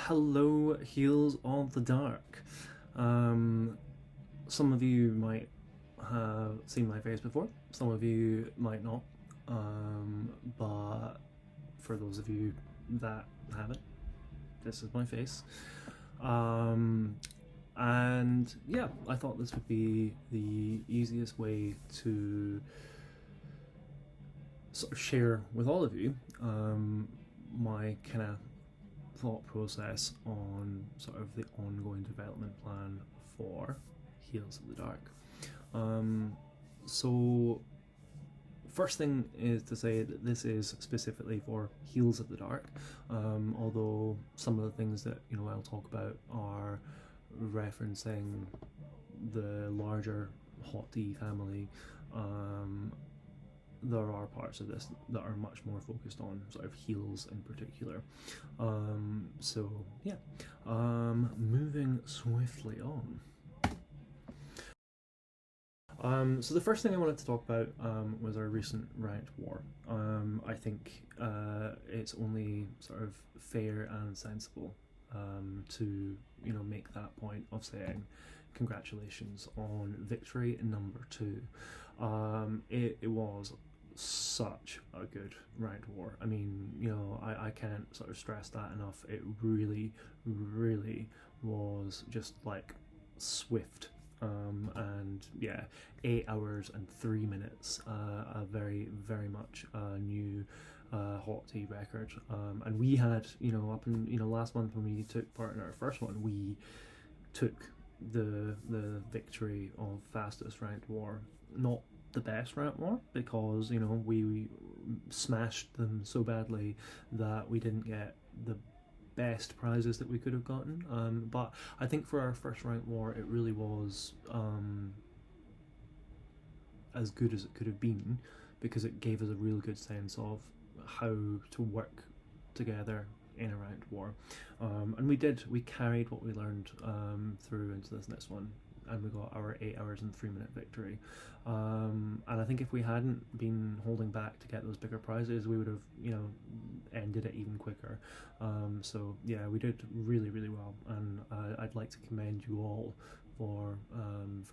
Hello, Heels of the Dark. Some of you might have seen my face before, some of you might not. But for those of you that haven't, this is my face. And yeah, I thought this would be the easiest way to sort of share with all of you my kind of thought process on sort of the ongoing development plan for Heels of the Dark. So first thing is to say that this is specifically for Heels of the Dark, although some of the things that I'll talk about are referencing the larger Hot D family. There are parts of this that are much more focused on sort of heels in particular. So yeah, moving swiftly on. So the first thing I wanted to talk about was our recent ranked war. I think it's only sort of fair and sensible to make that point of saying congratulations on victory number 2. It was such a good ranked war. I mean, I can't sort of stress that enough. It really, really was just like swift. And yeah, 8 hours and 3 minutes, a very, very much new Hot Tea record. And we had, up in last month when we took part in our first one, we took the victory of fastest ranked war. Not the best ranked war, because we smashed them so badly that we didn't get the best prizes that we could have gotten, but I think for our first ranked war it really was as good as it could have been, because it gave us a real good sense of how to work together in a ranked war, and we carried what we learned through into this next one, and we got our 8 hours and 3 minute victory. And I think if we hadn't been holding back to get those bigger prizes, we would have, ended it even quicker. So yeah, we did really, really well, and I'd like to commend you all for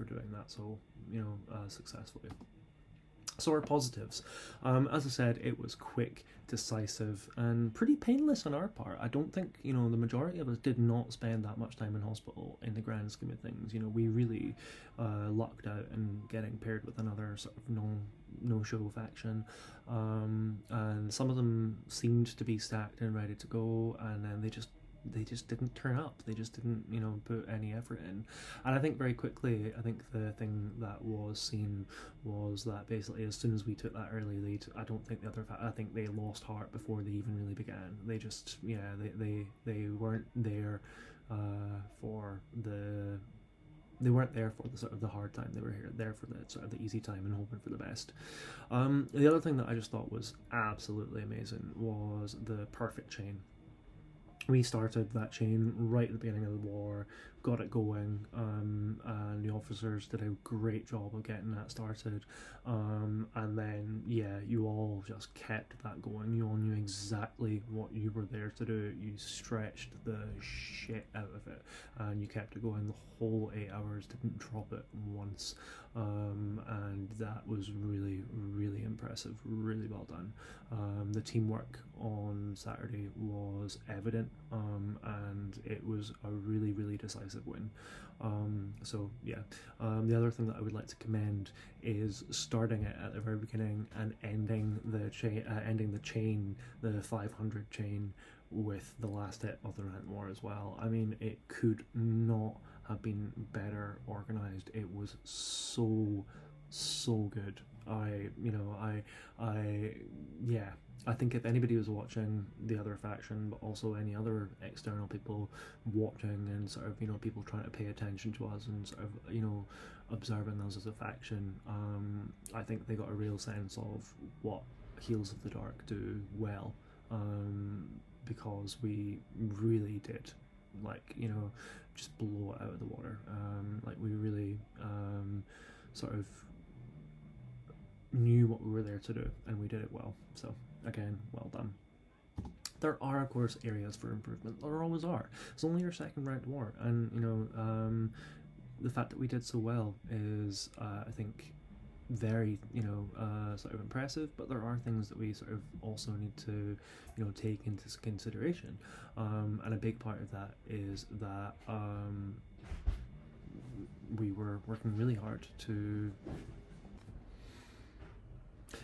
doing that so successfully. So our positives, as I said, it was quick, decisive, and pretty painless on our part. I don't think the majority of us did not spend that much time in hospital in the grand scheme of things. We really lucked out in getting paired with another sort of no show faction, and some of them seemed to be stacked and ready to go, and then they just didn't turn up. They just didn't put any effort in. And I think very quickly, I think the thing that was seen was that basically as soon as we took that early lead, I think they lost heart before they even really began. They just they weren't there for the they weren't there for the sort of the hard time. They were there for the sort of the easy time and hoping for the best. The other thing that I just thought was absolutely amazing was the perfect chain. We started that chain right at the beginning of the war, got it going, and the officers did a great job of getting that started. And then, yeah, you all just kept that going. You all knew exactly what you were there to do. You stretched the shit out of it, and you kept it going the whole 8 hours, didn't drop it once. And that was really, really impressive, really well done. The teamwork on Saturday was evident, and it was a really, really decisive win. So yeah, the other thing that I would like to commend is starting it at the very beginning and ending the chain, the 500 chain, with the last hit of the ranked war as well. I mean, it could not have been better organized. It was so good. I think if anybody was watching the other faction, but also any other external people watching, and sort of people trying to pay attention to us and sort of observing us as a faction, I think they got a real sense of what Heels of the Dark do well, because we really did just blow it out of the water. We really sort of knew what we were there to do, and we did it well. So again, well done. There are, of course, areas for improvement. There always are. It's only our second ranked war, and the fact that we did so well is, I think, very sort of impressive. But there are things that we sort of also need to take into consideration, and a big part of that is that we were working really hard to.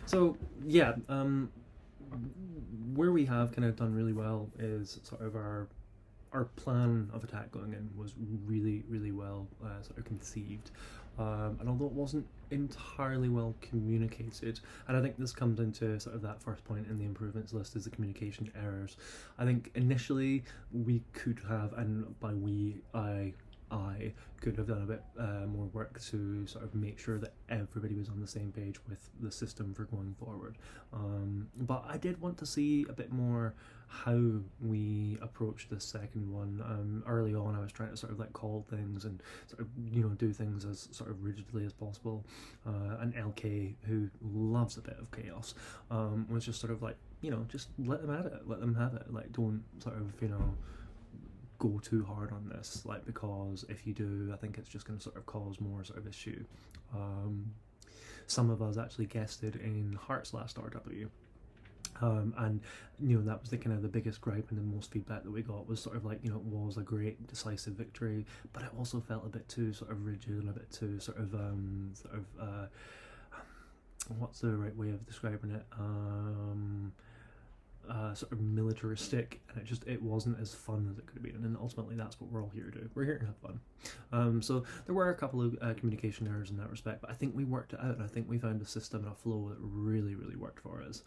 So yeah, where we have kind of done really well is sort of our plan of attack going in was really, really well sort of conceived, and although it wasn't entirely well communicated, and I think this comes into sort of that first point in the improvements list, is the communication errors. I think initially we could have, and by we, I could have done a bit more work to sort of make sure that everybody was on the same page with the system for going forward. But I did want to see a bit more how we approach this second one. Early on, I was trying to sort of like call things and sort of do things as sort of rigidly as possible. And LK, who loves a bit of chaos, was just sort of like, just let them at it, let them have it. Like, don't sort of go too hard on this, like, because if you do, I think it's just going to sort of cause more sort of issue. Some of us actually guested in Hearts last RW, and that was the kind of the biggest gripe and the most feedback that we got was sort of like, it was a great decisive victory, but it also felt a bit too sort of rigid and a bit too sort of what's the right way of describing it, sort of militaristic, and it wasn't as fun as it could have been. And ultimately that's what we're all here to do. We're here to have fun. So there were a couple of communication errors in that respect, but I think we worked it out, and I think we found a system and a flow that really, really worked for us.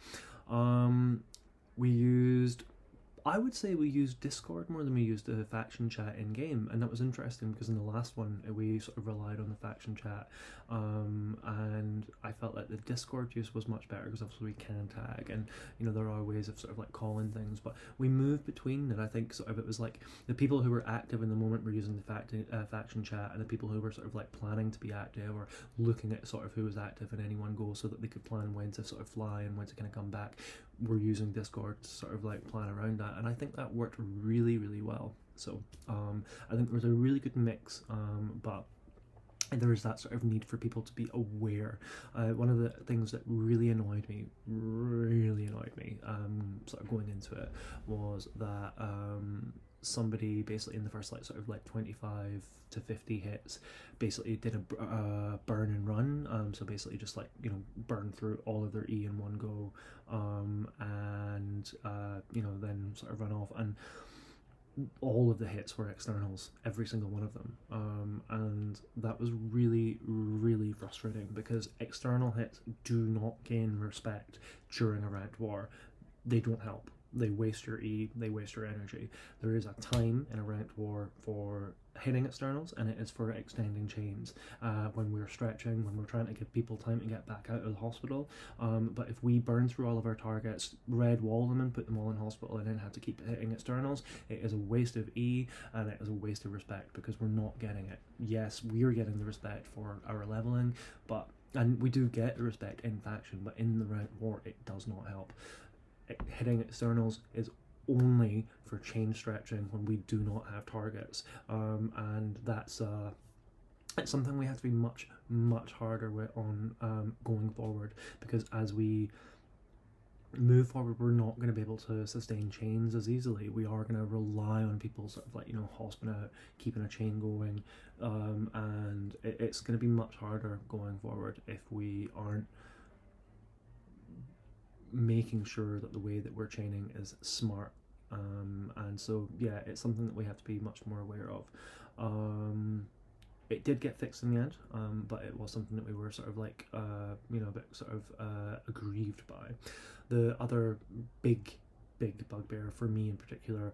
I would say we used Discord more than we used the faction chat in game, and that was interesting because in the last one we sort of relied on the faction chat, and I felt like the Discord use was much better because obviously we can tag, and there are ways of sort of like calling things, but we moved between, and I think sort of it was like the people who were active in the moment were using the faction chat, and the people who were sort of like planning to be active or looking at sort of who was active in any one go so that they could plan when to sort of fly and when to kind of come back, were using Discord to sort of like plan around that, and I think that worked really, really well. So I think there was a really good mix, but there is that sort of need for people to be aware. One of the things that really annoyed me, sort of going into it, was that somebody basically in the first like sort of like 25 to 50 hits basically did a burn and run, so basically just like burn through all of their E in one go, and then sort of run off, and all of the hits were externals, every single one of them, and that was really, really frustrating because external hits do not gain respect during a ranked war. They don't help. They waste your E, they waste your energy. There is a time in a ranked war for hitting externals, and it is for extending chains, when we're stretching, when we're trying to give people time to get back out of the hospital, but if we burn through all of our targets, red wall them and put them all in hospital and then have to keep hitting externals, it is a waste of E, and it is a waste of respect because we're not getting it. Yes, we're getting the respect for our leveling, and we do get the respect in faction, but in the ranked war it does not help. Hitting externals is only for chain stretching when we do not have targets, and that's it's something we have to be much, much harder with on going forward, because as we move forward we're not going to be able to sustain chains as easily. We are going to rely on people sort of like hosping out, keeping a chain going, and it's going to be much harder going forward if we aren't making sure that the way that we're chaining is smart, and so yeah, it's something that we have to be much more aware of. It did get fixed in the end, but it was something that we were sort of like a bit sort of aggrieved by. The other big bugbear for me in particular,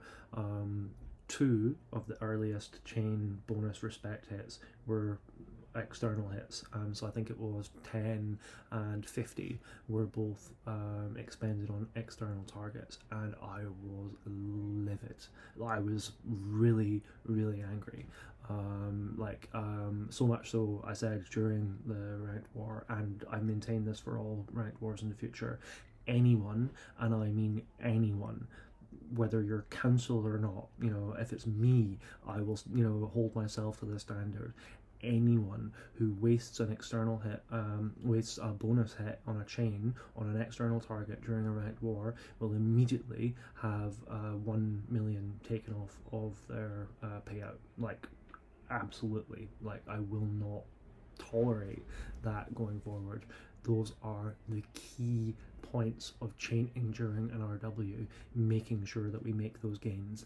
two of the earliest chain bonus respect hits were external hits, so I think it was 10 and 50 were both expended on external targets, and I was livid. I was really, really angry, so much so I said during the ranked war, and I maintain this for all ranked wars in the future, anyone, and I mean anyone, whether you're council or not, you know, if it's me, I will, you know, hold myself to the standard. Anyone who wastes an external hit, wastes a bonus hit on a chain on an external target during a ranked war will immediately have 1 million taken off of their payout. Like, absolutely. Like, I will not tolerate that going forward. Those are the key points of chaining during an RW, making sure that we make those gains.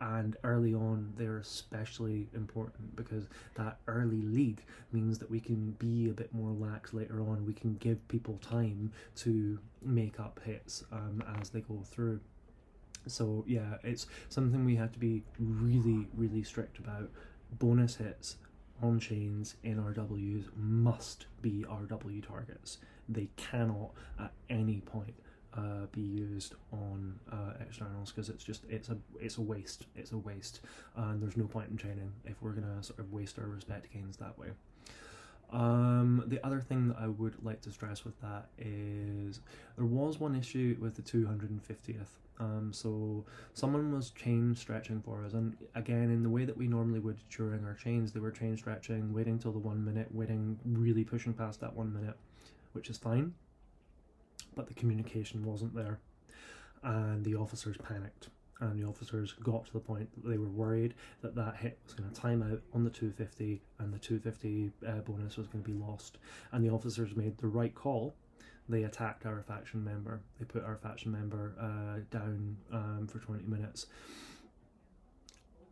And early on, they're especially important because that early lead means that we can be a bit more lax later on. We can give people time to make up hits as they go through. So yeah, it's something we have to be really, really strict about. Bonus hits on chains in RWs must be RW targets. They cannot at any point be used on externals, because it's a waste. It's a waste, and there's no point in training if we're gonna sort of waste our respect gains that way. The other thing that I would like to stress with that is there was one issue with the 250th. So someone was chain stretching for us, and again, in the way that we normally would during our chains, they were chain stretching, waiting till the 1 minute, really pushing past that 1 minute, which is fine, but the communication wasn't there, and the officers panicked. And the officers got to the point that they were worried that that hit was going to time out on the 250, and the 250 bonus was going to be lost. And the officers made the right call. They attacked our faction member. They put our faction member down for 20 minutes.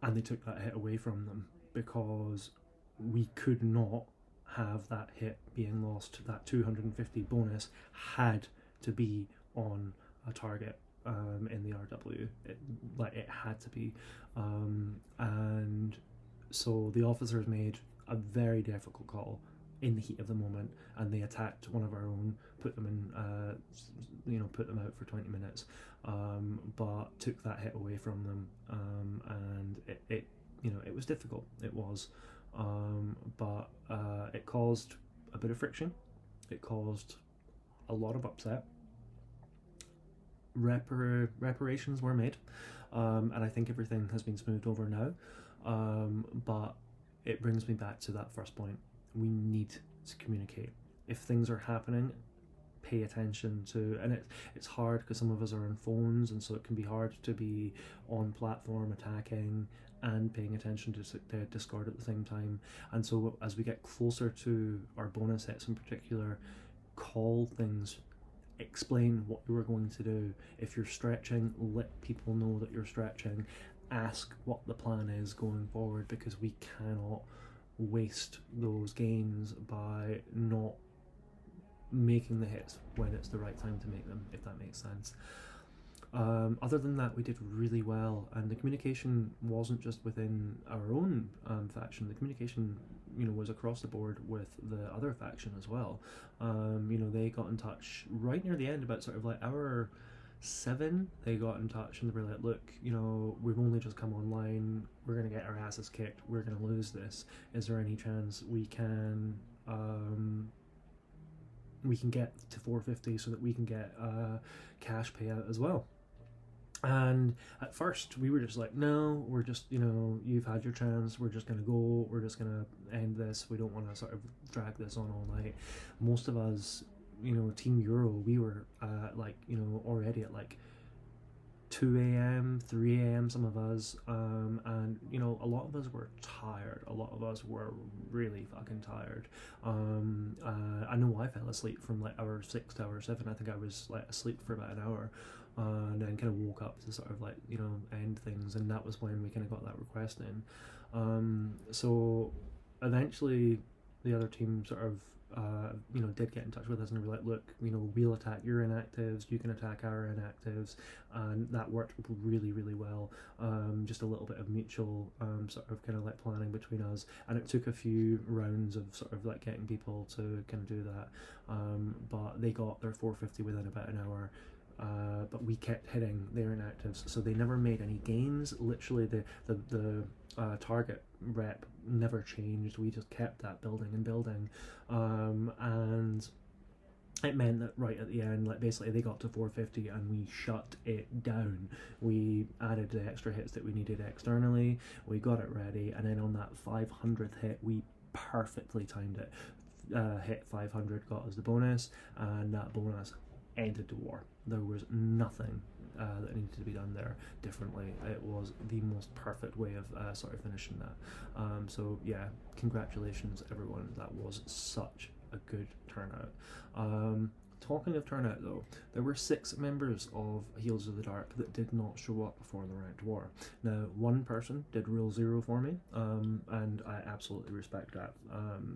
And they took that hit away from them, because we could not have that hit being lost. That 250 bonus had to be on a target in the RW. It had to be. And so the officers made a very difficult call in the heat of the moment, and they attacked one of our own, put them in, put them out for 20 minutes, but took that hit away from them, and it was difficult. It was, but it caused a bit of friction. It caused a lot of upset. Reparations were made, and I think everything has been smoothed over now, but it brings me back to that first point. We need to communicate. If things are happening, pay attention to, and it's hard because some of us are on phones, and so it can be hard to be on platform attacking and paying attention to Discord at the same time. And so as we get closer to our bonus hits in particular, call things, explain what you were going to do. If you're stretching, let people know that you're stretching. Ask what the plan is going forward, because we cannot waste those gains by not making the hits when it's the right time to make them, if that makes sense. Other than that, we did really well, and the communication wasn't just within our own faction. The communication, was across the board with the other faction as well. They got in touch right near the end, about sort of like hour 7. They got in touch and they were like, "Look, we've only just come online. We're gonna get our asses kicked. We're gonna lose this. Is there any chance we can get to 450 so that we can get a cash payout as well?" And at first we were just like, "No, we're just, you've had your chance. We're just gonna go. We're just gonna end this. We don't want to sort of drag this on all night." Most of us, Team Euro, we were already at like 2 a.m, 3 a.m, some of us, and a lot of us were tired. A lot of us were really fucking tired. I know I fell asleep from like hour 6 to hour 7. I think I was like asleep for about an hour, and then kind of woke up to sort of like end things, and that was when we kind of got that request in. So eventually the other team sort of did get in touch with us, and we were like, "Look, we'll attack your inactives, you can attack our inactives," and that worked really, really well. Just a little bit of mutual sort of kind of like planning between us, and it took a few rounds of sort of like getting people to kind of do that, but they got their 450 within about an hour. But we kept hitting their inactives, so they never made any gains. Literally, the target rep never changed. We just kept that building and building, and it meant that right at the end, like basically they got to 450 and we shut it down. We added the extra hits that we needed externally, we got it ready, and then on that 500th hit we perfectly timed it. Hit 500 got us the bonus, and that bonus ended the war. There was nothing that needed to be done there differently. It was the most perfect way of sort of finishing that. So yeah, congratulations everyone, that was such a good turnout. Talking of turnout though, there were 6 members of Heels of the Dark that did not show up for the ranked war. Now, one person did Rule 0 for me, and I absolutely respect that.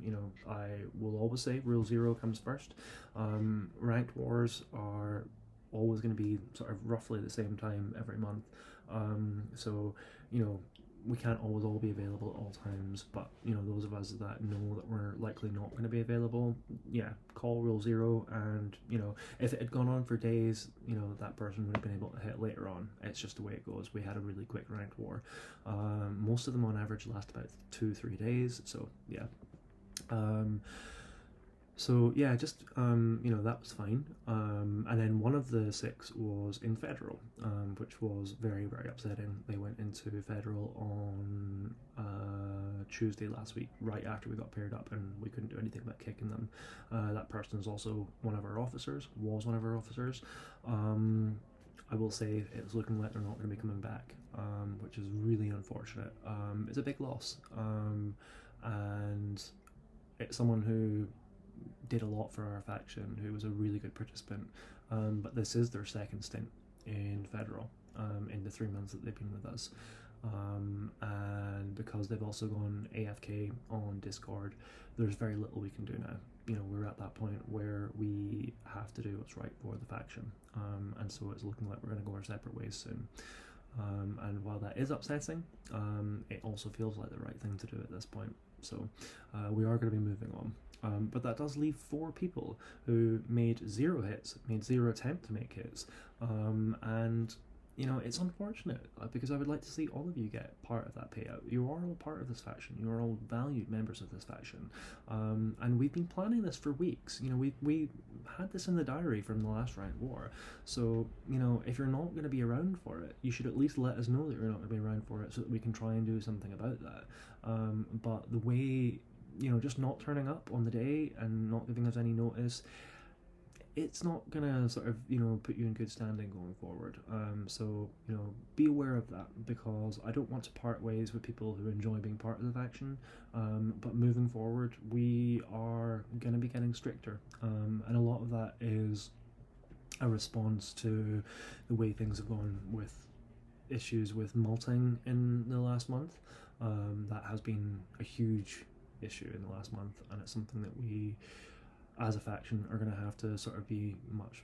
You know, I will always say Rule 0 comes first. Ranked wars are always going to be sort of roughly the same time every month. So, you know, we can't always all be available at all times, but you know, those of us that know that we're likely not going to be available, yeah, call Rule 0, and you know, if it had gone on for days, you know, that person would have been able to hit later on. It's just the way it goes. We had a really quick ranked war. Most of them on average last about 2-3 days, so yeah. So yeah, just you know, that was fine. And then one of the 6 was in federal, which was very, very upsetting. They went into federal on Tuesday last week, right after we got paired up, and we couldn't do anything about kicking them. That person is also one of our officers, was one of our officers. I will say it's looking like they're not going to be coming back, which is really unfortunate. It's a big loss, and it's someone who did a lot for our faction, who was a really good participant, but this is their second stint in federal in the 3 months that they've been with us, and because they've also gone AFK on Discord, there's very little we can do now. You know, we're at that point where we have to do what's right for the faction, and so it's looking like we're going to go our separate ways soon. And while that is upsetting, it also feels like the right thing to do at this point. So we are going to be moving on. But that does leave 4 people who made 0 hits, made 0 attempt to make hits, and you know, it's unfortunate because I would like to see all of you get part of that payout. You are all part of this faction. You are all valued members of this faction, and we've been planning this for weeks. You know, we had this in the diary from the last ranked war. So you know, if you're not going to be around for it, you should at least let us know that you're not going to be around for it, so that we can try and do something about that. But the way, you know, just not turning up on the day and not giving us any notice, it's not gonna sort of, you know, put you in good standing going forward. So you know, be aware of that, because I don't want to part ways with people who enjoy being part of the faction. But moving forward, we are gonna be getting stricter, and a lot of that is a response to the way things have gone with issues with malting in the last month. That has been a huge issue in the last month, and it's something that we as a faction are going to have to sort of be much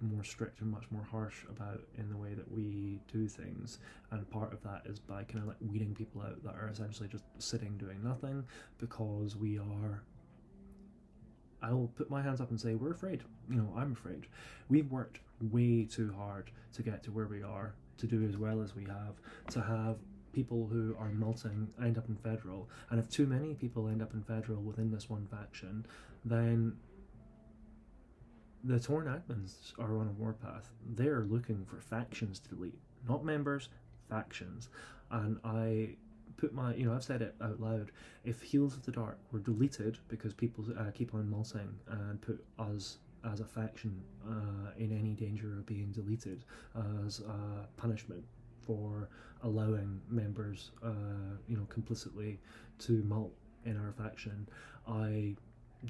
more strict and much more harsh about in the way that we do things. And part of that is by kind of like weeding people out that are essentially just sitting doing nothing, because we are, I'll put my hands up and say, we're afraid. You know, I'm afraid. We've worked way too hard to get to where we are, to do as well as we have, to have people who are melting end up in federal, and if too many people end up in federal within this one faction, then the Torn admins are on a warpath. They're looking for factions to delete, not members, factions. And I put my, you know, I've said it out loud, if Heels of the Dark were deleted because people keep on melting and put us as a faction in any danger of being deleted as punishment for allowing members, you know, complicitly to mult in our faction, I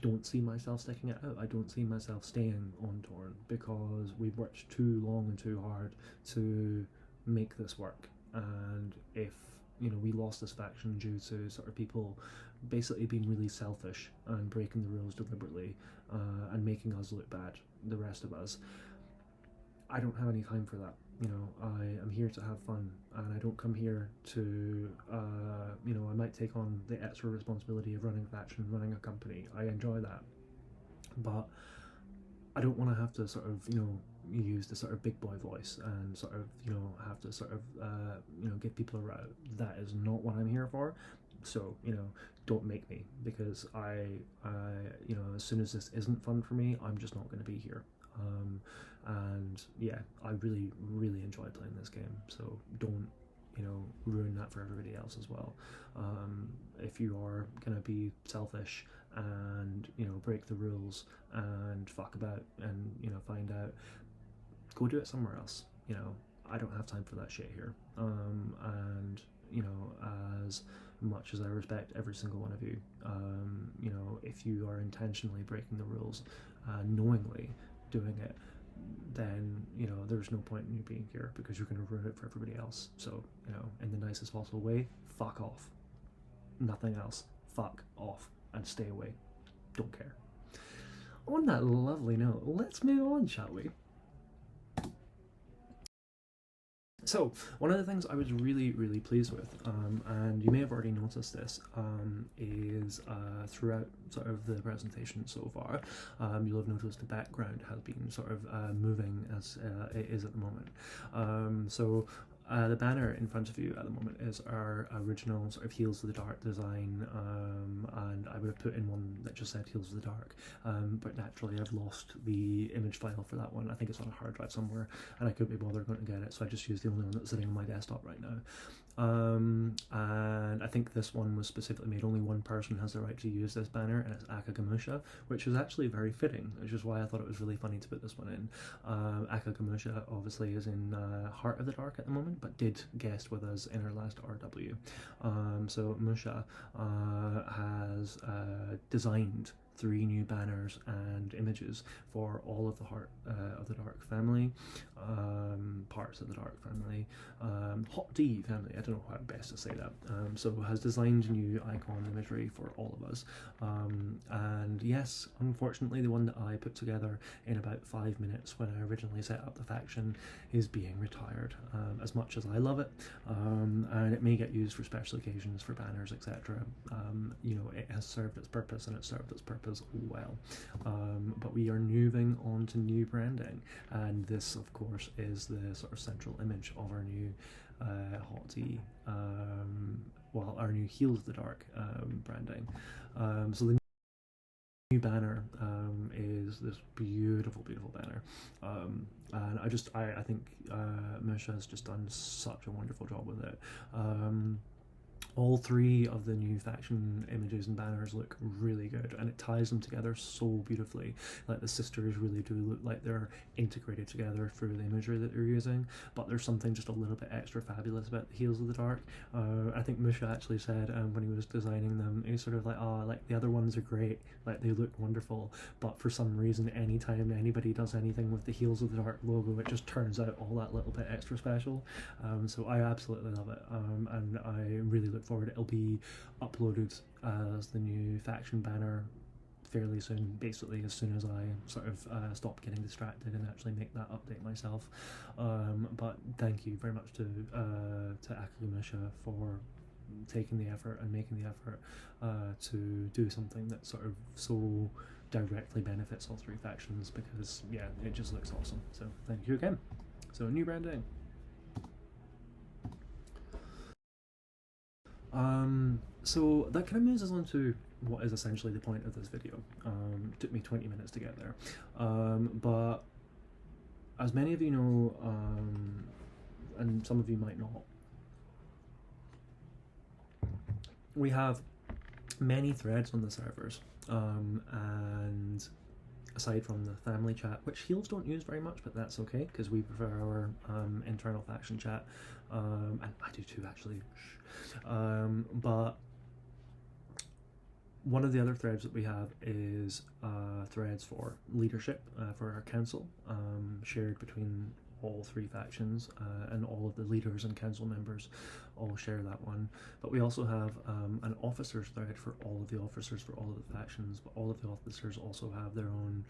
don't see myself sticking it out. I don't see myself staying on Torn, because we've worked too long and too hard to make this work. And if, you know, we lost this faction due to sort of people basically being really selfish and breaking the rules deliberately and making us look bad, the rest of us, I don't have any time for that. You know, I am here to have fun, and I don't come here to, you know, I might take on the extra responsibility of running a faction, running a company. I enjoy that, but I don't want to have to sort of, you know, use the sort of big boy voice and sort of, you know, have to sort of, you know, give people a route. That is not what I'm here for. So, you know, don't make me, because you know, as soon as this isn't fun for me, I'm just not going to be here. And yeah, I really, really enjoy playing this game, so don't, you know, ruin that for everybody else as well. If you are going to be selfish and, you know, break the rules and fuck about and, you know, find out, go do it somewhere else. You know, I don't have time for that shit here. And, you know, as much as I respect every single one of you, you know, if you are intentionally breaking the rules, knowingly doing it, then, you know, there's no point in you being here, because you're going to ruin it for everybody else. So, you know, in the nicest possible way, fuck off. Nothing else. Fuck off and stay away. Don't care. On that lovely note, let's move on, shall we? So, one of the things I was really, really pleased with, and you may have already noticed this, is throughout sort of the presentation so far, you'll have noticed the background has been sort of moving as it is at the moment. The banner in front of you at the moment is our original sort of Heels of the Dark design, and I would have put in one that just said Heels of the Dark, but naturally I've lost the image file for that one. I think it's on a hard drive somewhere, and I couldn't be bothered going to get it, so I just used the only one that's sitting on my desktop right now. And I think this one was specifically made, only one person has the right to use this banner, and it's Akagamusha, which is actually very fitting, which is why I thought it was really funny to put this one in. Akagamusha obviously is in Heart of the Dark at the moment, but did guest with us in our last RW. So Musha has designed 3 new banners and images for all of the Heart of the Dark family, parts of the Dark family, Hot D family, I don't know how best to say that, so has designed new icon imagery for all of us, and yes, unfortunately the one that I put together in about 5 minutes when I originally set up the faction is being retired, as much as I love it, and it may get used for special occasions, for banners, etc. You know, it has served its purpose, and it served its purpose well, but we are moving on to new branding, and this of course is the sort of central image of our new Hot Tea, well, our new Heels of the Dark branding. So the new banner is this beautiful, beautiful banner, and I think Misha has just done such a wonderful job with it. All 3 of the new faction images and banners look really good, and it ties them together so beautifully. Like, the sisters really do look like they're integrated together through the imagery that they're using, but there's something just a little bit extra fabulous about the Heels of the Dark. I think Musha actually said when he was designing them, he's sort of like, oh, like, the other ones are great, like, they look wonderful, but for some reason anytime anybody does anything with the Heels of the Dark logo, it just turns out all that little bit extra special. So I absolutely love it, and I really look forward. It'll be uploaded as the new faction banner fairly soon, basically as soon as I sort of stop getting distracted and actually make that update myself. But thank you very much to Akagamusha for taking the effort and making the effort to do something that sort of so directly benefits all 3 factions, because yeah, it just looks awesome. So thank you again. So new branding. So that kind of moves us on to what is essentially the point of this video. It took me 20 minutes to get there, but as many of you know, and some of you might not, we have many threads on the servers, and aside from the family chat, which Heels don't use very much, but that's okay, because we prefer our internal faction chat, and I do too, actually. But one of the other threads that we have is threads for leadership, for our council, shared between all 3 factions, and all of the leaders and council members all share that one. But we also have an officers thread for all of the officers for all of the factions, but all of the officers also have their own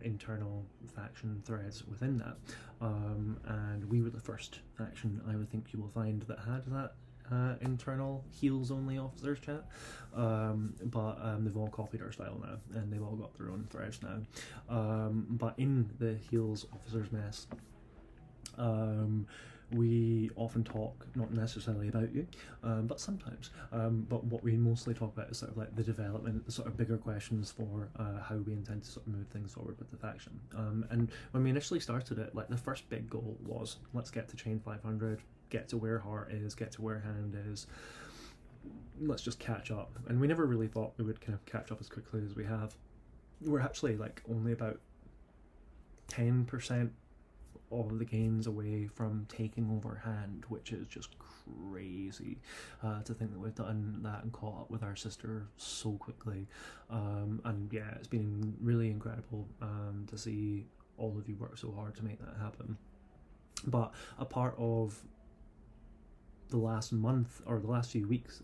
internal faction threads within that, and we were the first faction, I would think, you will find that had that internal Heels only officers chat, but they've all copied our style now, and they've all got their own threads now, but in the Heels officers mess, we often talk not necessarily about you, but sometimes. But what we mostly talk about is sort of like the development, the sort of bigger questions for how we intend to sort of move things forward with the faction. And when we initially started it, like the first big goal was let's get to chain 500, get to where heart is, get to where hand is. Let's just catch up. And we never really thought we would kind of catch up as quickly as we have. We're actually like only about 10% of the gains away from taking over hand, which is just crazy to think that we've done that and caught up with our sister so quickly. And yeah, it's been really incredible to see all of you work so hard to make that happen. But a part of the last month or the last few weeks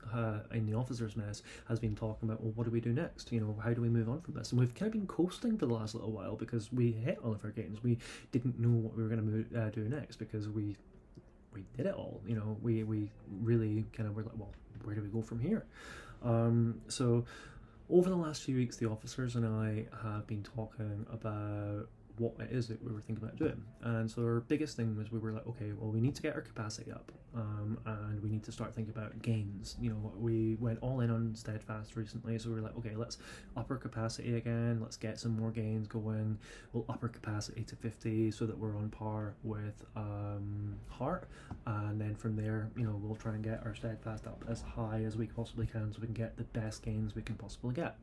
in the officers' mess has been talking about, well, what do we do next? You know, how do we move on from this? And we've kind of been coasting for the last little while because we hit all of our gains. We didn't know what we were going to do next because we did it all. You know, we really kind of were like, well, where do we go from here? So over the last few weeks, the officers and I have been talking about what it is that we were thinking about doing. And so our biggest thing was we were like, okay, well, we need to get our capacity up, and we need to start thinking about gains. You know, we went all in on Steadfast recently, so we were like, okay, let's up our capacity again, let's get some more gains going. We'll up our capacity to 50 so that we're on par with Heart, and then from there, you know, we'll try and get our Steadfast up as high as we possibly can so we can get the best gains we can possibly get.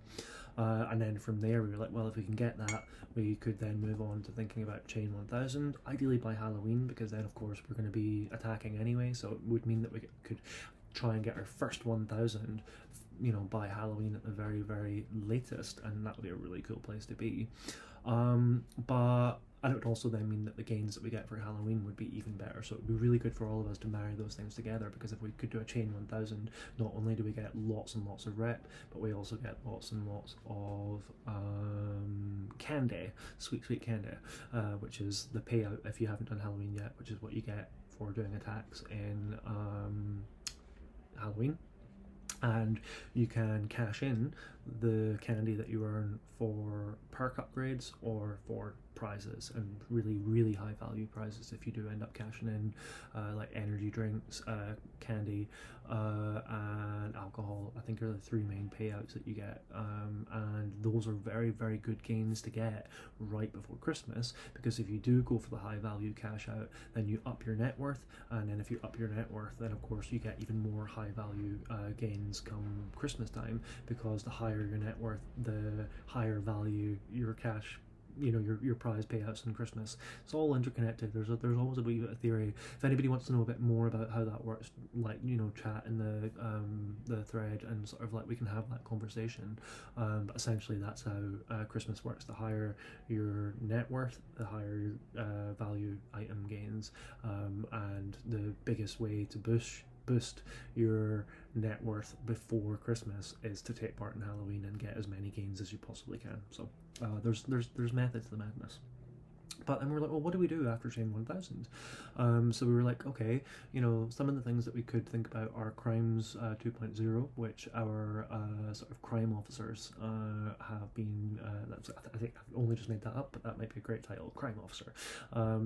And then from there we were like, well, if we can get that, we could then move on to thinking about chain 1000, ideally by Halloween, because then of course we're going to be attacking anyway, so it would mean that we could try and get our first 1000, you know, by Halloween at the very, very latest, and that would be a really cool place to be. And it would also then mean that the gains that we get for Halloween would be even better. So it would be really good for all of us to marry those things together, because if we could do a chain 1000, not only do we get lots and lots of rep, but we also get lots and lots of candy, sweet candy, which is the payout if you haven't done Halloween yet, which is what you get for doing attacks in Halloween. And you can cash in the candy that you earn for perk upgrades or for prizes, and really, really high value prizes if you do end up cashing in, like energy drinks, candy, and alcohol. I think are the three main payouts that you get, and those are very, very good gains to get right before Christmas, because if you do go for the high value cash out, then you up your net worth, and then if you up your net worth, then of course you get even more high value gains come Christmas time, because the higher your net worth, the higher value your cash, you know, your prize payouts in Christmas. It's all interconnected. There's always a wee bit of theory. If anybody wants to know a bit more about how that works, like, you know, chat in the thread, and sort of like we can have that conversation. But essentially that's how Christmas works. The higher your net worth, the higher value item gains, and the biggest way to boost your net worth before Christmas is to take part in Halloween and get as many gains as you possibly can. So there's method to the madness. But then we were like, well, what do we do after chain 1000? So we were like, okay, you know, some of the things that we could think about are crimes 2.0, which our sort of crime officers have been, I think I've only just made that up, but that might be a great title, crime officer.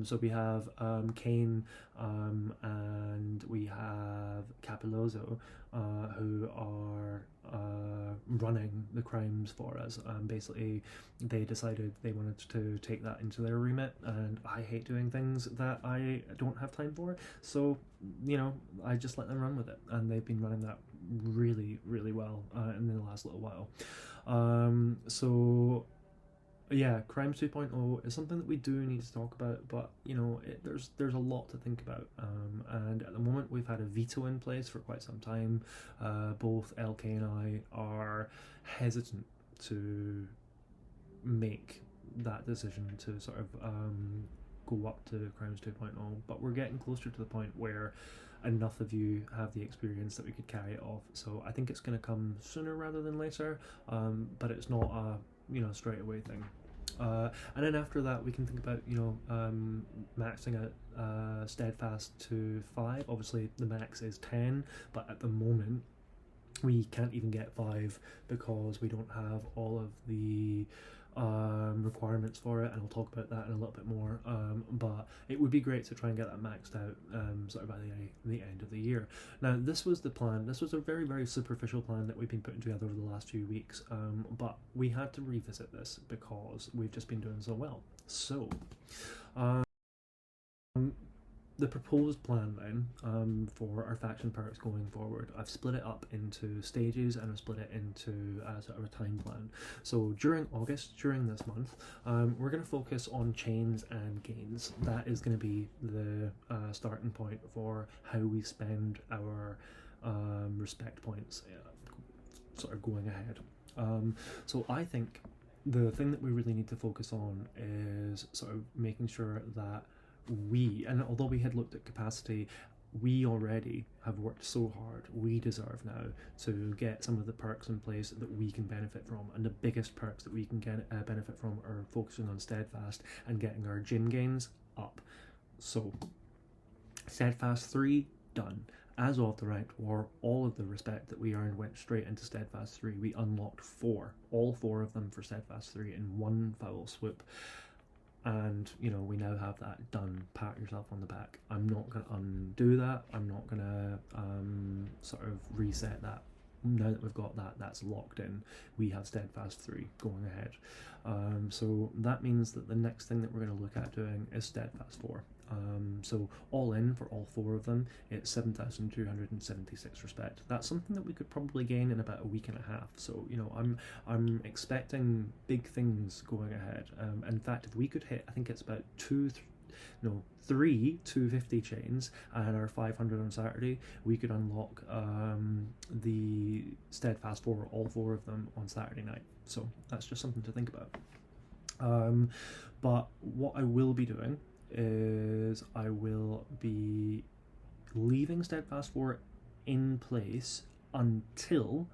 So we have Kane, and we have Capilloso, who are running the crimes for us. Basically, they decided they wanted to take that into their remit, and I hate doing things that I don't have time for, so, you know, I just let them run with it, and they've been running that really, really well in the last little while. So yeah, Crimes 2.0 is something that we do need to talk about, but, you know, there's a lot to think about, and at the moment we've had a veto in place for quite some time. Both LK and I are hesitant to make that decision to sort of go up to Crimes 2.0, but we're getting closer to the point where enough of you have the experience that we could carry it off. So I think it's going to come sooner rather than later, but it's not a, you know, straight away thing. And then after that we can think about, you know, maxing out Steadfast to 5. Obviously the max is 10, but at the moment we can't even get 5 because we don't have all of the requirements for it, and I'll talk about that in a little bit more. But it would be great to try and get that maxed out sort of by the end of the year. Now, this was the plan. This was a very, very superficial plan that we've been putting together over the last few weeks, but we had to revisit this because we've just been doing so well. So, the proposed plan then for our faction perks going forward, I've split it up into stages and I've split it into sort of a time plan. So during August, during this month, we're going to focus on chains and gains. That is going to be the starting point for how we spend our respect points sort of going ahead. So I think the thing that we really need to focus on is sort of making sure that and although we had looked at capacity, we already have worked so hard. We deserve now to get some of the perks in place that we can benefit from, and the biggest perks that we can get benefit from are focusing on steadfast and getting our gym gains up. So steadfast 3 done. As of the ranked war, all of the respect that we earned went straight into steadfast 3. We unlocked 4, all 4 of them for steadfast 3 in one foul swoop. And we now have that done. Pat yourself on the back. I'm not going to undo that. I'm not going to sort of reset that. Now that we've got that, that's locked in. We have steadfast 3 going ahead. So that means that the next thing that we're going to look at doing is steadfast 4. So all in for all 4 of them, it's 7,276 respect. That's something that we could probably gain in about a week and a half. So I'm expecting big things going ahead. In fact, if we could hit, I think it's about 3 250 chains and our 500 on Saturday, we could unlock the steadfast 4, all 4 of them on Saturday night. So that's just something to think about. But what I will be doing is I will be leaving steadfast 4 in place until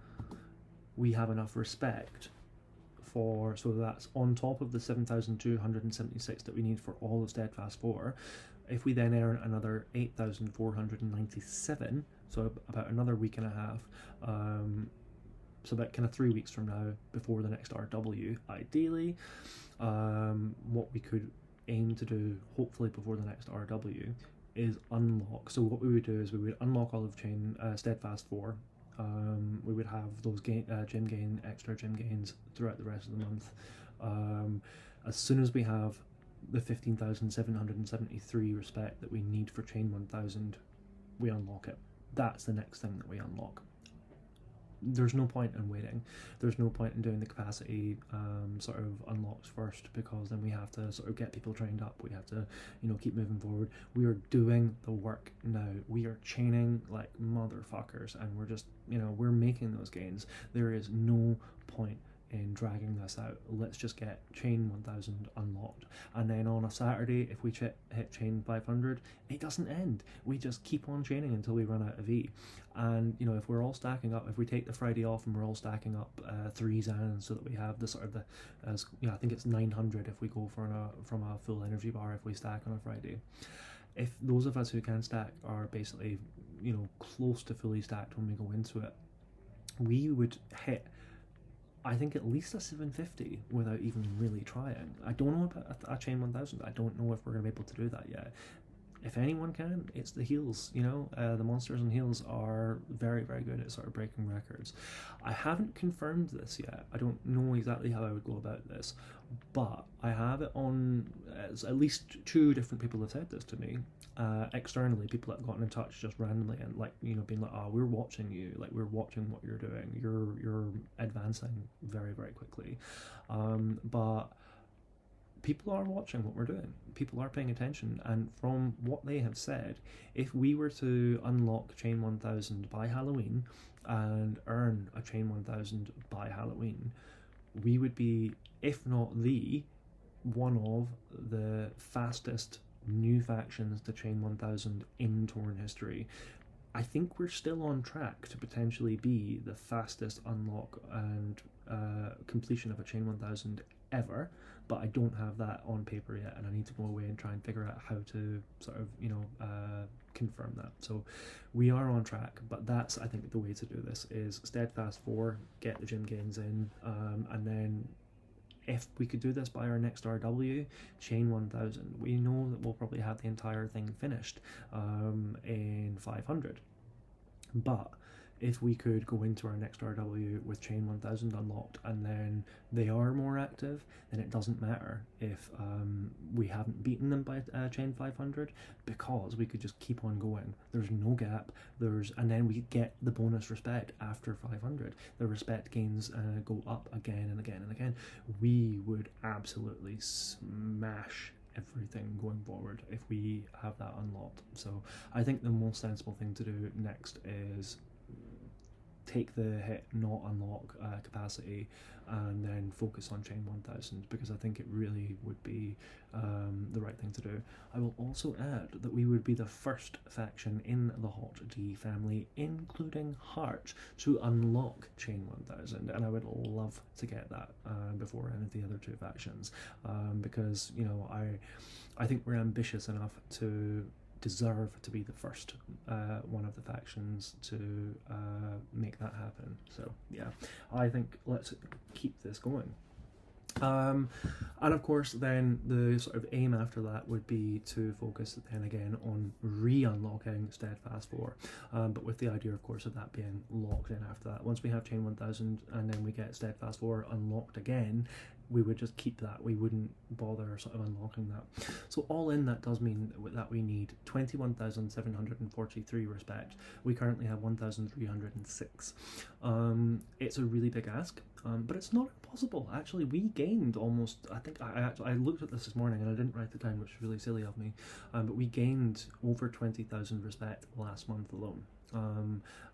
we have enough respect for, so that's on top of the 7,276 that we need for all of steadfast 4. If we then earn another 8,497, so about another week and a half, so about kind of 3 weeks from now, before the next RW, ideally, what we could aim to do, hopefully before the next RW, is unlock. So what we would do is we would unlock all of chain steadfast 4. We would have those extra gym gains throughout the rest of the month. As soon as we have the 15,773 respect that we need for chain 1,000, we unlock it. That's the next thing that we unlock. There's no point in waiting. There's no point in doing the capacity sort of unlocks first, because then we have to sort of get people trained up. We have to, keep moving forward. We are doing the work now. We are chaining like motherfuckers, and we're just, we're making those gains. There is no point in dragging this out. Let's just get chain 1,000 unlocked, and then on a Saturday, if we hit chain 500, it doesn't end. We just keep on chaining until we run out of E. And if we're all stacking up, if we take the Friday off and we're all stacking up 3 Zans, so that we have the sort of I think it's 900 if we go from a full energy bar if we stack on a Friday. If those of us who can stack are basically close to fully stacked when we go into it, we would hit, I think, at least a 750 without even really trying. I don't know about a chain 1,000. I don't know if we're going to be able to do that yet. If anyone can, it's the heals. The monsters and heals are very, very good at sort of breaking records. I haven't confirmed this yet. I don't know exactly how I would go about this, but I have it on, at least 2 different people have said this to me. Externally, people that have gotten in touch just randomly and being like, oh, we're watching you, like we're watching what you're doing, you're advancing very, very quickly. But people are watching what we're doing. People are paying attention, and from what they have said, if we were to unlock chain 1,000 by Halloween and earn a chain 1,000 by Halloween, we would be, if not one of the fastest new factions to chain 1,000 in Torn history. I think we're still on track to potentially be the fastest unlock and completion of a chain 1,000 ever, but I don't have that on paper yet, and I need to go away and try and figure out how to sort of confirm that. So we are on track, but that's, I think, the way to do this is steadfast 4, get the gym gains in, and then if we could do this by our next RW, chain 1000, we know that we'll probably have the entire thing finished in 500. But if we could go into our next RW with chain 1000 unlocked and then they are more active, then it doesn't matter if we haven't beaten them by chain 500, because we could just keep on going. There's no gap, and then we get the bonus respect after 500. The respect gains go up again and again and again. We would absolutely smash everything going forward if we have that unlocked. So I think the most sensible thing to do next is take the hit, not unlock capacity, and then focus on chain 1000, because I think it really would be the right thing to do. I will also add that we would be the first faction in the Hot D family, including Heart, to unlock chain 1000, and I would love to get that before any of the other two factions, because, you know, I think we're ambitious enough to deserve to be the first one of the factions to make that happen. So yeah, I think let's keep this going. And of course then the sort of aim after that would be to focus then again on re-unlocking Steadfast 4, but with the idea of course of that being locked in after that. Once we have chain 1000 and then we get Steadfast 4 unlocked again, we would just keep that. We wouldn't bother sort of unlocking that. So all in, that does mean that we need 21,743 respect. We currently have 1,306. It's a really big ask, but it's not impossible. Actually, we gained almost, I think, I looked at this morning and I didn't write it down, which is really silly of me, but we gained over 20,000 respect last month alone.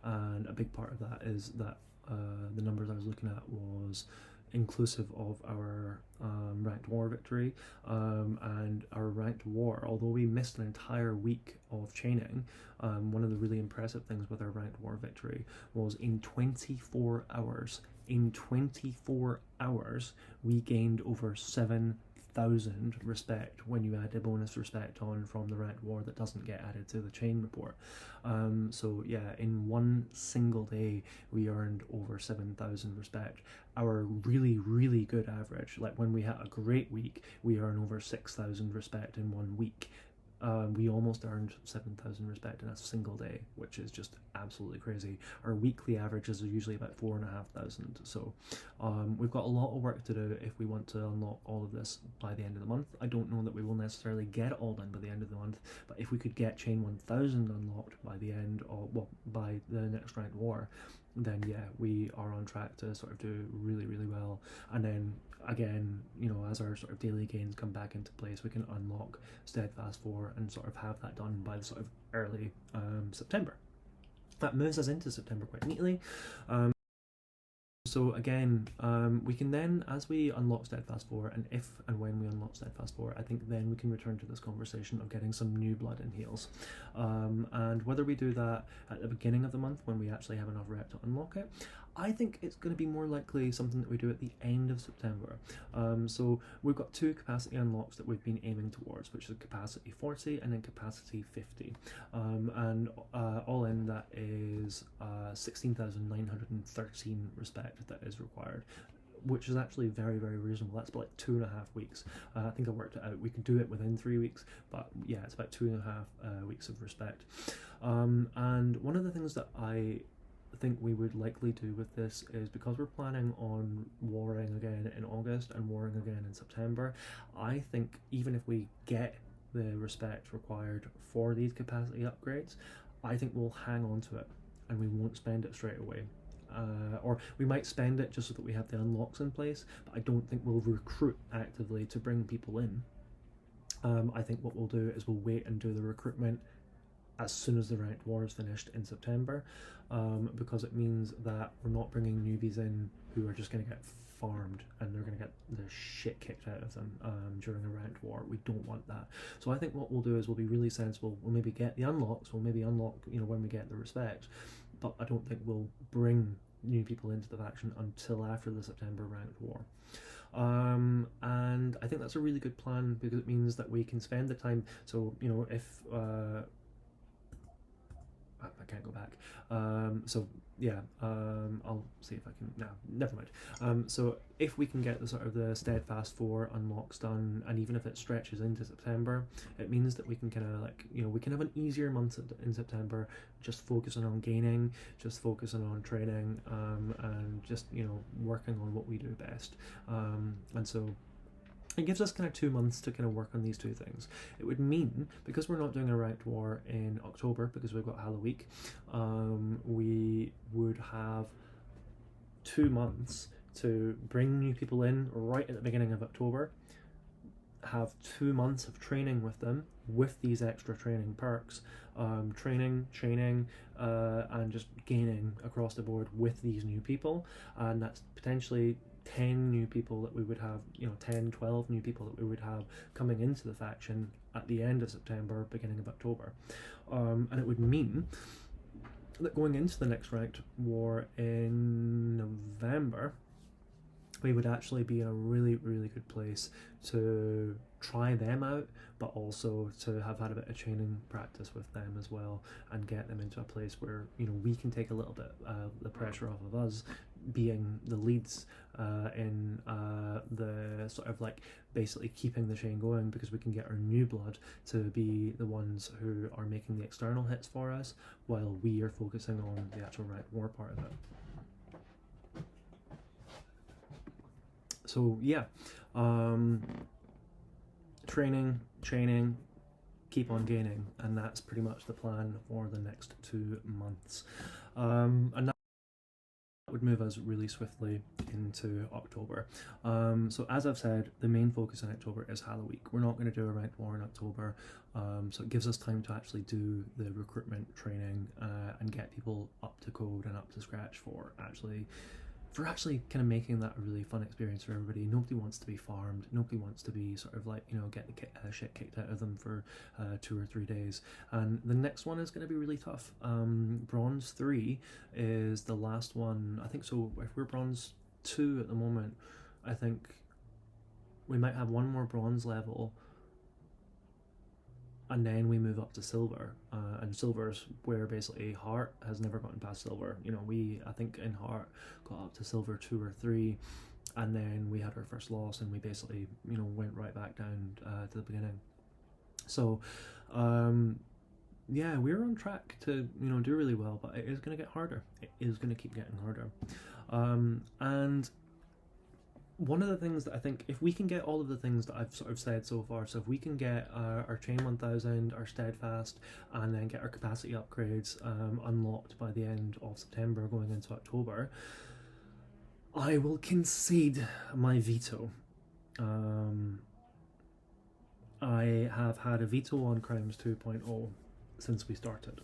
And a big part of that is that the numbers I was looking at was inclusive of our ranked war victory, and our ranked war, although we missed an entire week of chaining, one of the really impressive things with our ranked war victory was in 24 hours, we gained over 7,000 respect when you add a bonus respect on from the ranked war that doesn't get added to the chain report. So yeah, in one single day we earned over 7,000 respect. Our really good average, like when we had a great week, we earn over 6,000 respect in 1 week. We almost earned 7,000 respect in a single day, which is just absolutely crazy. Our weekly averages are usually about 4,500. So we've got a lot of work to do if we want to unlock all of this by the end of the month. I don't know that we will necessarily get it all done by the end of the month, but if we could get chain 1000 unlocked by the end of, well, by the next ranked war, then yeah, we are on track to sort of do really well. And then again, you know, as our sort of daily gains come back into place, we can unlock Steadfast 4 and sort of have that done by the sort of early September. That moves us into September quite neatly. So again, we can then, as we unlock Steadfast 4, and if and when we unlock Steadfast 4, I think then we can return to this conversation of getting some new blood in heals. And whether we do that at the beginning of the month when we actually have enough rep to unlock it, I think it's going to be more likely something that we do at the end of September. So we've got two capacity unlocks that we've been aiming towards, which is capacity 40 and then capacity 50. And all in, that is 16,913 respect that is required, which is actually very reasonable. That's about like 2.5 weeks. I think I worked it out. We can do it within 3 weeks, but yeah, it's about 2.5 weeks of respect. And one of the things that I think we would likely do with this is, because we're planning on warring again in August and warring again in September, I think even if we get the respect required for these capacity upgrades, I think we'll hang on to it and we won't spend it straight away. Or we might spend it just so that we have the unlocks in place, but I don't think we'll recruit actively to bring people in. I think what we'll do is we'll wait and do the recruitment as soon as the ranked war is finished in September, because it means that we're not bringing newbies in who are just going to get farmed and they're going to get the shit kicked out of them during a ranked war. We don't want that. So I think what we'll do is we'll be really sensible. We'll maybe get the unlocks, we'll maybe unlock, you know, when we get the respect, but I don't think we'll bring new people into the faction until after the September ranked war. And I think that's a really good plan, because it means that we can spend the time. So, you know, if I can't go back. So yeah, I'll see if I can. No, never mind. So if we can get the sort of the Steadfast 4 unlocks done, and even if it stretches into September, it means that we can kind of like, you know, we can have an easier month in September, just focusing on gaining, just focusing on training, and just, you know, working on what we do best. And so it gives us kind of 2 months to kind of work on these two things. It would mean, because we're not doing a ranked war in October, because we've got Halloween, we would have 2 months to bring new people in right at the beginning of October, have 2 months of training with them with these extra training perks, training, and just gaining across the board with these new people. And that's potentially 10 new people that we would have, you know, 10, 12 new people that we would have coming into the faction at the end of September, beginning of October. And it would mean that going into the next ranked war in November, we would actually be in a really, really good place to try them out, but also to have had a bit of training practice with them as well, and get them into a place where, you know, we can take a little bit the pressure off of us being the leads in the sort of like basically keeping the chain going, because we can get our new blood to be the ones who are making the external hits for us while we are focusing on the actual ranked war part of it. So yeah, training, keep on gaining, and that's pretty much the plan for the next 2 months. And that would move us really swiftly into October. So as I've said, the main focus in October is Halloween. We're not going to do a ranked war in October, so it gives us time to actually do the recruitment training and get people up to code and up to scratch for actually kind of making that a really fun experience for everybody. Nobody wants to be farmed. Nobody wants to be sort of like, you know, get the shit kicked out of them for 2 or 3 days. And the next one is going to be really tough. Bronze 3 is the last one. I think so. If we're Bronze 2 at the moment, I think we might have one more bronze level, and then we move up to silver, and silver's where basically Heart has never gotten past silver. You know, I think in Heart got up to silver 2 or 3, and then we had our first loss, and we basically, you know, went right back down to the beginning. So yeah, we're on track to, you know, do really well, but it is going to get harder. It is going to keep getting harder. And one of the things that I think, if we can get all of the things that I've sort of said so far, so if we can get our Chain 1000, our Steadfast, and then get our capacity upgrades unlocked by the end of September going into October, I will concede my veto. I have had a veto on Crimes 2.0 since we started.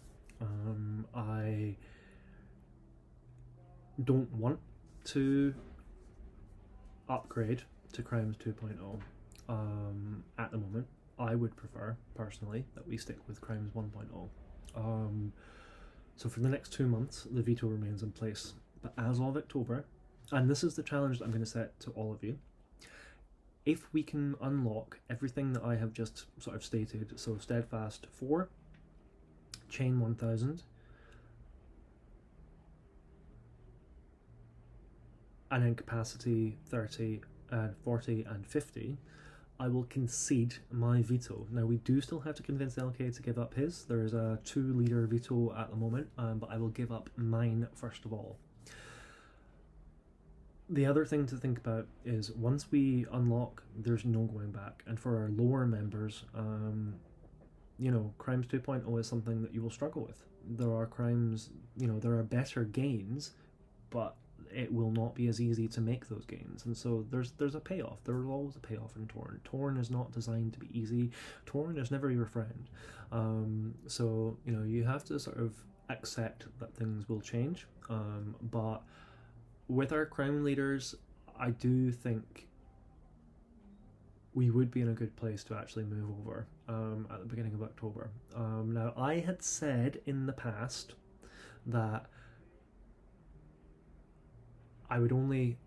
I don't want to upgrade to Crimes 2.0 at the moment. I would prefer, personally, that we stick with Crimes 1.0. So for the next 2 months, the veto remains in place. But as of October, and this is the challenge that I'm going to set to all of you, if we can unlock everything that I have just sort of stated, so Steadfast 4, Chain 1000, and then capacity 30 and 40 and 50, I will concede my veto. Now, we do still have to convince LK to give up his. There is a 2-leader veto at the moment, but I will give up mine first of all. The other thing to think about is once we unlock, there's no going back. And for our lower members, you know, Crimes 2.0 is something that you will struggle with. There are crimes, you know, there are better gains, but it will not be as easy to make those gains, and so there's a payoff. There will always a payoff in Torn. Torn is not designed to be easy. Torn is never your friend. So, you know, you have to sort of accept that things will change. But with our crown leaders, I do think we would be in a good place to actually move over at the beginning of October. Now, I had said in the past that I would only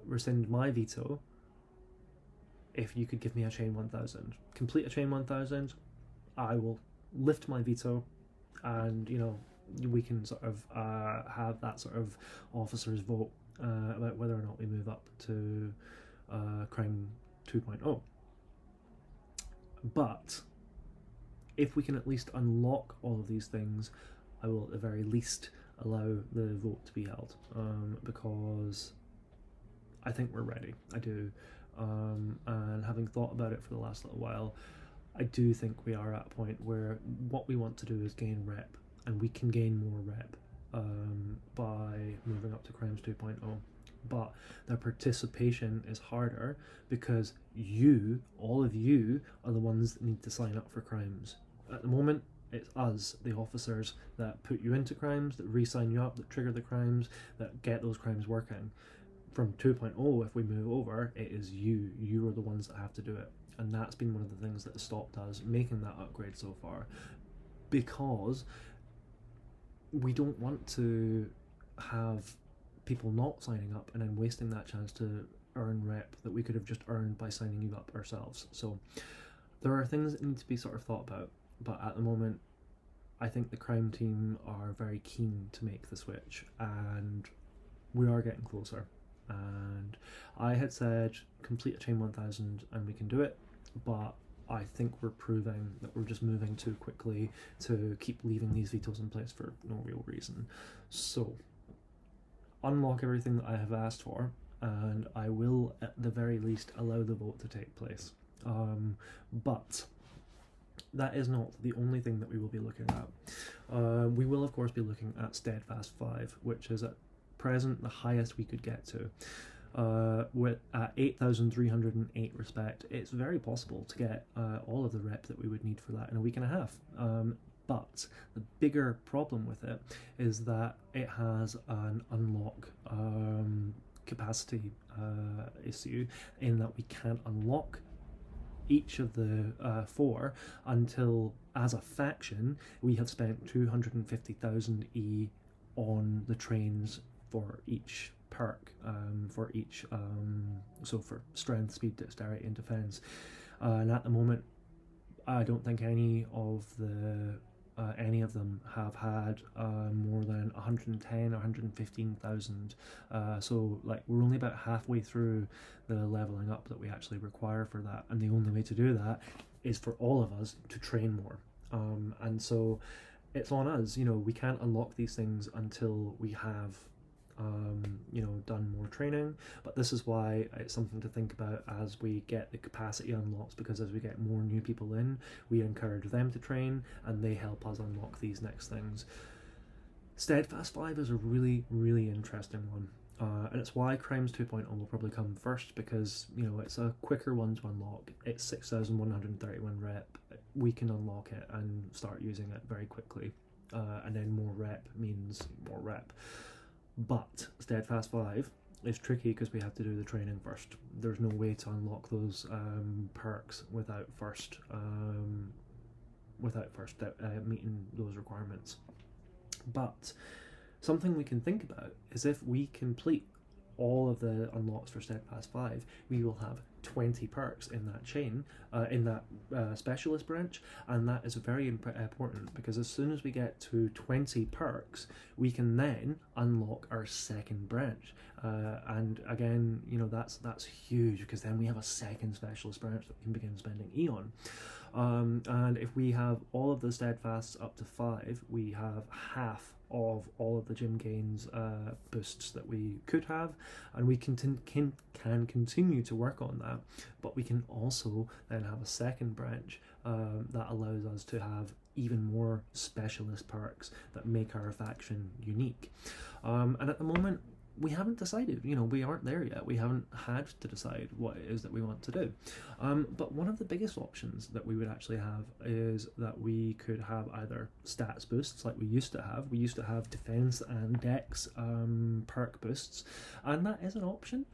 rescind my veto if you could give me a Chain 1000. Complete a Chain 1000, I will lift my veto, and, you know, we can sort of have that sort of officer's vote about whether or not we move up to crime 2.0. But if we can at least unlock all of these things, I will at the very least allow the vote to be held, because I think we're ready. I do. And having thought about it for the last little while, I do think we are at a point where what we want to do is gain rep, and we can gain more rep by moving up to Crimes 2.0. But the participation is harder because you, all of you, are the ones that need to sign up for crimes. At the moment, it's us, the officers, that put you into crimes, that re-sign you up, that trigger the crimes, that get those crimes working. From 2.0, if we move over, it is you. You are the ones that have to do it. And that's been one of the things that has stopped us making that upgrade so far. Because we don't want to have people not signing up and then wasting that chance to earn rep that we could have just earned by signing you up ourselves. So there are things that need to be sort of thought about, but at the moment I think the crime team are very keen to make the switch, and we are getting closer. And I had said complete a chain 1000 and we can do it, but I think we're proving that we're just moving too quickly to keep leaving these vetoes in place for no real reason. So unlock everything that I have asked for, and I will at the very least allow the vote to take place. But that is not the only thing that we will be looking at. We will of course be looking at Steadfast 5, which is at present the highest we could get to. With 8,308 respect, it's very possible to get all of the rep that we would need for that in a week and a half. But the bigger problem with it is that it has an unlock capacity issue, in that we can't unlock each of the 4 until, as a faction, we have spent 250,000 E on the trains for each perk, for each, so for strength, speed, dexterity and defense. And at the moment I don't think any of them have had more than 110 or 115,000. So like we're only about halfway through the leveling up that we actually require for that, and the only way to do that is for all of us to train more. And so it's on us. We can't unlock these things until we have done more training, but this is why it's something to think about as we get the capacity unlocks, because as we get more new people in, we encourage them to train and they help us unlock these next things. Steadfast 5 is a really, really interesting one, and it's why Crimes 2.0 will probably come first, because it's a quicker one to unlock. It's 6,131 rep. We can unlock it and start using it very quickly, and then more rep means more rep. But Steadfast 5 is tricky because we have to do the training first. There's no way to unlock those perks without first meeting those requirements. But something we can think about is, if we complete all of the unlocks for Steadfast 5, we will have 20 perks in that chain, in that specialist branch, and that is very important, because as soon as we get to 20 perks, we can then unlock our second branch, and again, that's huge, because then we have a second specialist branch that we can begin spending E on. And if we have all of the Steadfasts up to 5, we have half of all of the gym gains boosts that we could have, and we can continue to work on that, but we can also then have a second branch that allows us to have even more specialist perks that make our faction unique. And at the moment we haven't decided, we aren't there yet. We haven't had to decide what it is that we want to do. But one of the biggest options that we would actually have is that we could have either stats boosts like we used to have. We used to have defense and dex perk boosts, and that is an option.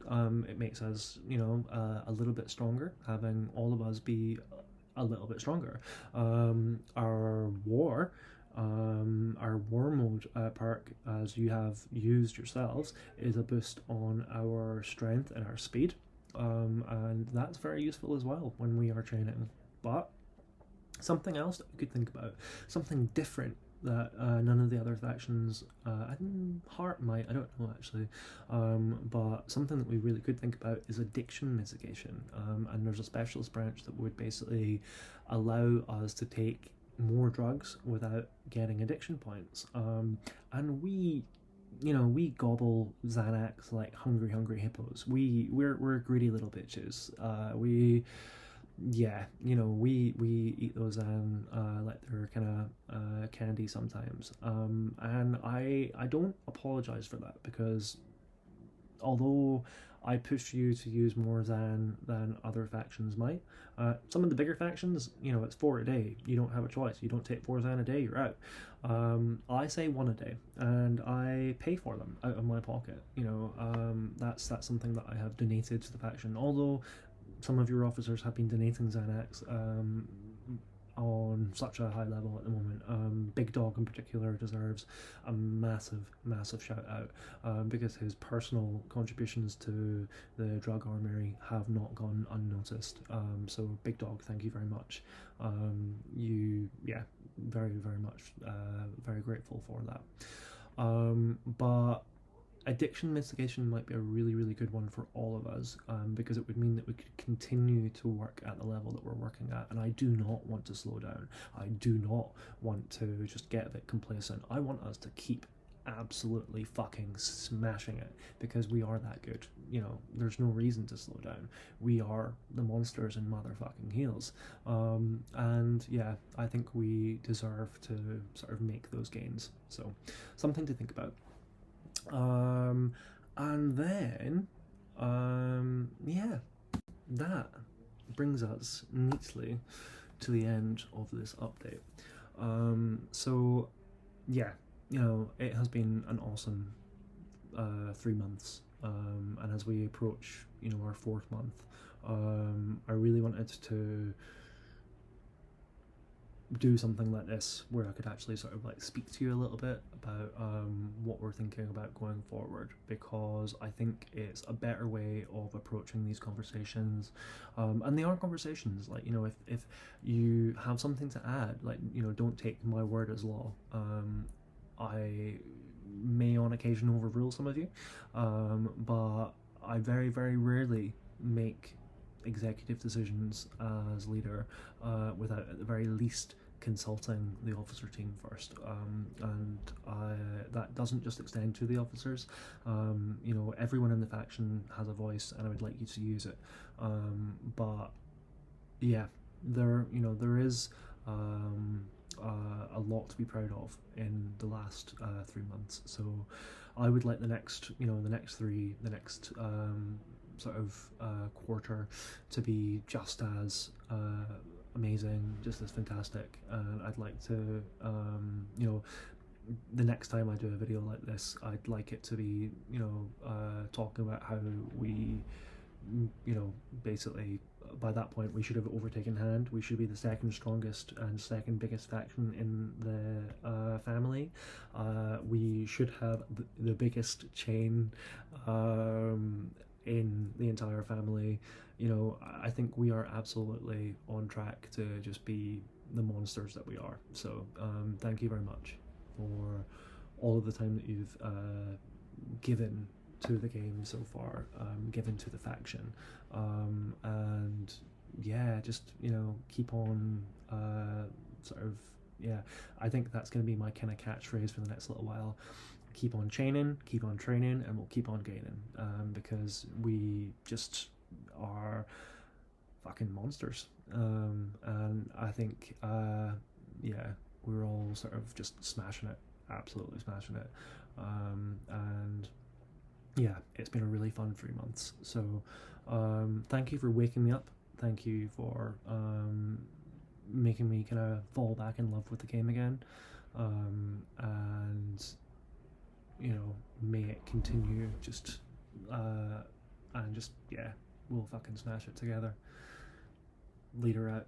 It makes us, a little bit stronger, having all of us be a little bit stronger. Our war mode perk, as you have used yourselves, is a boost on our strength and our speed, and that's very useful as well when we are training. But something else that we could think about, something different that none of the other factions, Heart might, I don't know actually, but something that we really could think about is addiction mitigation, and there's a specialist branch that would basically allow us to take more drugs without getting addiction points, and we gobble Xanax like hungry hippos. We're greedy little bitches. We eat those like they're kind of candy sometimes. And I don't apologize for that, because although I push you to use more than other factions might, some of the bigger factions, it's 4 a day. You don't have a choice. You don't take 4 Xan a day, you're out. I say 1 a day, and I pay for them out of my pocket. That's something that I have donated to the faction. Although some of your officers have been donating Xanax on such a high level at the moment. Big Dog in particular deserves a massive shout out, because his personal contributions to the drug armory have not gone unnoticed. So Big Dog, thank you very much. Very much, very grateful for that. But addiction mitigation might be a really good one for all of us, because it would mean that we could continue to work at the level that we're working at, and I do not want to slow down. I do not want to just get a bit complacent. I want us to keep absolutely fucking smashing it, because we are that good. There's no reason to slow down. We are the monsters in motherfucking heels, and yeah, I think we deserve to sort of make those gains. So something to think about. And then, that brings us neatly to the end of this update. So, yeah, it has been an awesome 3 months, and as we approach, our 4th month, I really wanted to do something like this where I could actually sort of like speak to you a little bit about what we're thinking about going forward, because I think it's a better way of approaching these conversations, and they are conversations. Like, if you have something to add, like, don't take my word as law. I may on occasion overrule some of you, but I very rarely make executive decisions as leader without at the very least consulting the officer team first, and that doesn't just extend to the officers. Everyone in the faction has a voice, and I would like you to use it, but yeah, there is a lot to be proud of in the last 3 months. So I would like the next sort of quarter to be just as amazing, just as fantastic, and I'd like to the next time I do a video like this, I'd like it to be talking about how we basically by that point we should have overtaken hand. We should be the second strongest and second biggest faction in the family. We should have the biggest chain in the entire family. I think we are absolutely on track to just be the monsters that we are. So thank you very much for all of the time that you've given to the game so far, given to the faction, and yeah, just keep on I think that's going to be my kind of catchphrase for the next little while. Keep on chaining, keep on training, and we'll keep on gaining, because we just are fucking monsters, and I think we're all sort of just smashing it, absolutely smashing it, and yeah, it's been a really fun 3 months. So thank you for waking me up, thank you for making me kind of fall back in love with the game again, and may it continue, just and just we'll fucking smash it together. Leader out.